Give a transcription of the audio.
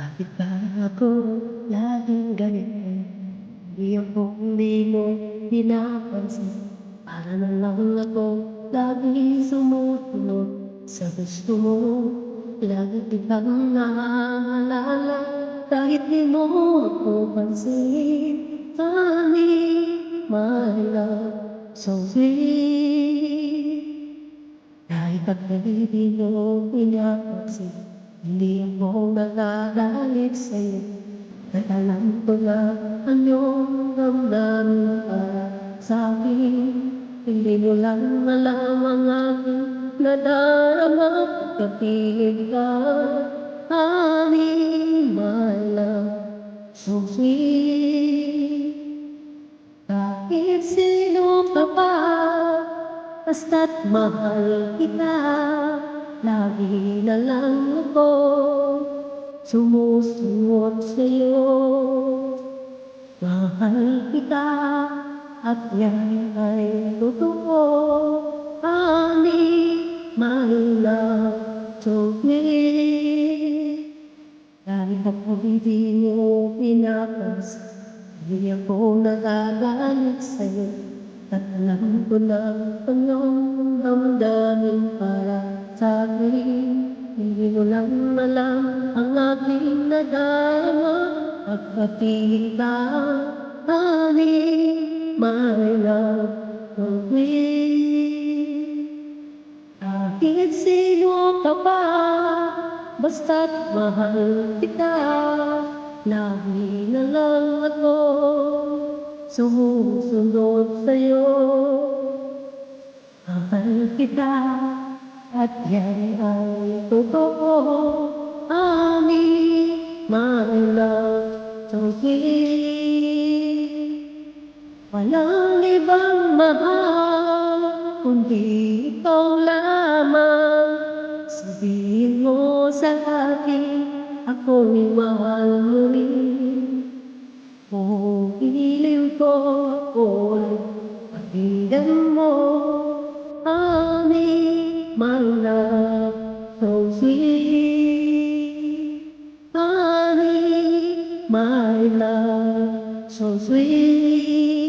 Bakit ba ako laging ganito? Di mo pinapansin. Para na lang ako laging sumusunod sa gusto mo. Lagi kitang naaalala kahit di mo ako pansin. Honey, my love, so sweet. Kahit pagkalit di mo pinapansin, hindi ako nagagalit sa'yo. At alam ko na ang iyong damdamin para sa'kin. Hindi mo lang alam ang aking nadarama pagkapiling ka. Honey, my love, so sweet. Kahit sino ka pa, basta't mahal kita. Lagi na lang ako sumusunod sa'yo. Mahal kita at yan ay totoo. Honey, my love, so sweet. Kahit ako hindi mo pinapansin, hindi ako nagagalit sa'yo. At alam ko na ang iyong damdamin para sa'kin. Hindi mo lang alam ang aking nadarama pagkapiling ka. Honey, my love, so sweet. Kahit sino ka pa, basta't mahal kita. Lagi na lang ako sumusunod sa'yo. Mahal kita at yan ay totoo. Honey, my love, so sweet. Walang ibang mahal kundi ikaw lamang. Sabihin mo sa akin, ako'y mahal mo rin. Kung piling ko ako'y pakinggan mo. Honey, my love, so sweet. Honey, my love, so sweet.